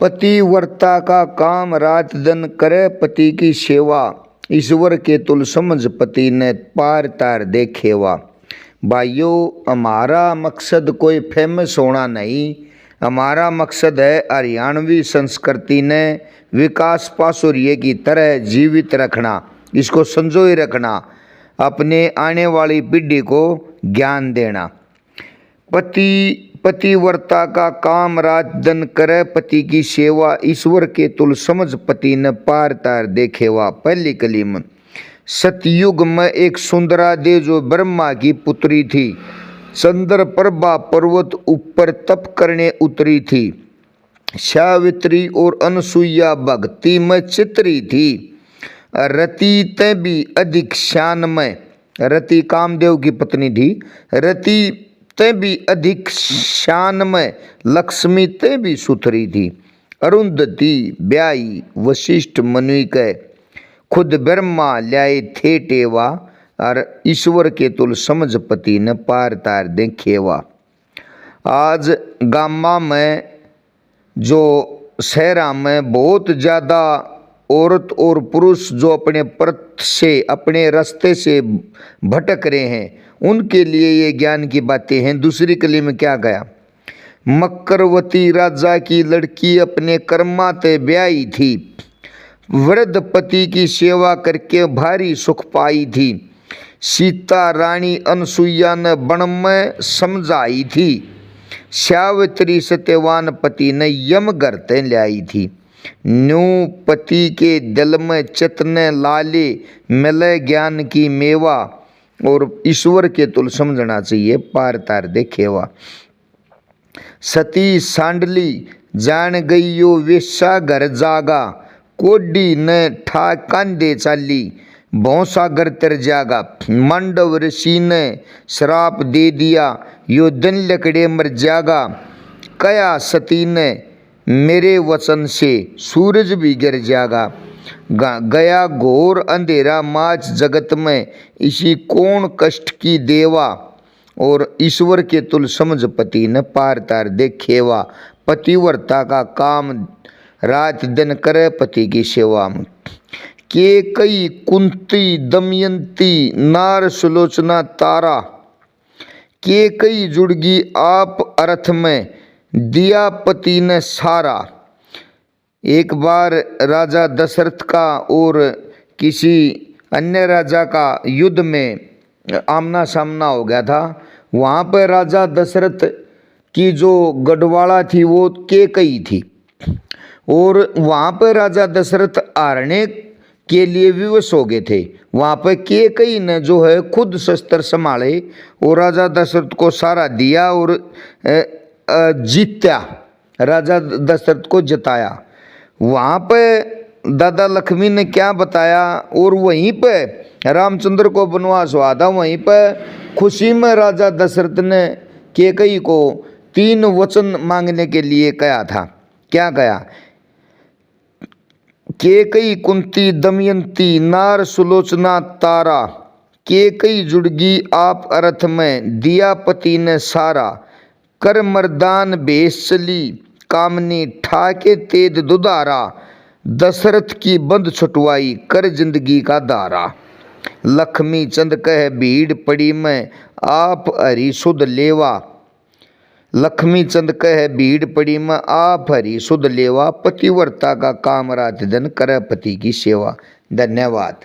पतिव्रता का काम रात दिन करे पति की सेवा, ईश्वर के तुल समझ पति ने पार तार देखेवा। भाइयों, हमारा मकसद कोई फेमस होना नहीं, हमारा मकसद है हरियाणवी संस्कृति ने विकास पासुरिये की तरह जीवित रखना, इसको संजोए रखना, अपने आने वाली पीढ़ी को ज्ञान देना। पतिव्रता का काम रात दिन करे पति की सेवा, ईश्वर के तुल समझ पति न पार तार देखेवा। पहली कली में सतयुग में एक सुंदरा देव जो ब्रह्मा की पुत्री थी, चंद्र प्रभा पर्वत ऊपर तप करने उतरी थी। सावित्री और अनसुईया भक्ति में चित्री थी। रति ते भी अधिक शान में, रति कामदेव की पत्नी थी, रति ते भी अधिक शान में लक्ष्मी ते भी सुथरी थी। अरुंधति ब्याई वशिष्ठ मुनि के खुद ब्रह्मा ल्याए थे टेवा, और ईश्वर के तुल समझ पति न पार तार देखेवा। आज गामा में जो शहरा में बहुत ज़्यादा औरत और पुरुष जो अपने पथ से अपने रास्ते से भटक रहे हैं, उनके लिए ये ज्ञान की बातें हैं। दूसरी कली में क्या गया, मकरवती राजा की लड़की अपने कर्माते ब्याई थी, वृद्ध पति की सेवा करके भारी सुख पाई थी। सीता रानी अनसुईया ने वन में समझाई थी, सावित्री सत्यवान पति ने यम गर्ते लाई थी। न्यू पति के दिल में चितने लाले मिले ज्ञान की मेवा, और ईश्वर के तुल समझना चाहिए पार तार देखेवा। सती सांडली जान गई यो वेश्या घर जागा, कोडी ने ठा कांदे चाली भौसागर तर जागा। मांडव ऋषि ने श्राप दे दिया यो दिन लकड़े मर जागा, कया सती ने मेरे वचन से सूरज भी गिर जागा। गया घोर अंधेरा माच जगत में, इसी कौन कष्ट की देवा, और ईश्वर के तुल समझ पति न पार तार देखेवा। पतिव्रता का काम रात दिन करे पति की सेवा में। के कई कुंती दमयंती नार सुलोचना तारा, के कई जुड़गी आप अर्थ में दिया पति ने सारा। एक बार राजा दशरथ का और किसी अन्य राजा का युद्ध में आमना सामना हो गया था। वहाँ पर राजा दशरथ की जो गढ़वाला थी वो कैकेयी थी, और वहाँ पर राजा दशरथ हारने के लिए विवश हो गए थे। वहाँ पर कैकेयी ने जो है खुद शस्त्र संभाले और राजा दशरथ को सहारा दिया और जीत्या, राजा दशरथ को जिताया। वहाँ पे दादा लक्ष्मी ने क्या बताया, और वहीं पे रामचंद्र को वनवास हुआ था, वहीं पे खुशी में राजा दशरथ ने कैकेयी को 3 वचन मांगने के लिए कहा था। क्या कहा, कैकेयी कुंती दमयंती नार सुलोचना तारा, कैकेयी जुड़गी आप अर्थ में दिया पति ने सारा। कर मर्दान भेष चली कामनी ठाके तेज दुधारा, दशरथ की बंद छुटवाई कर जिंदगी का दारा। लक्ष्मी चंद कह भीड़ पड़ी में आप हरि सुध लेवा, लक्ष्मी चंद कह भीड़ पड़ी में आप हरि सुध लेवा। पतिव्रता का काम रात दिन करे पति की सेवा। धन्यवाद।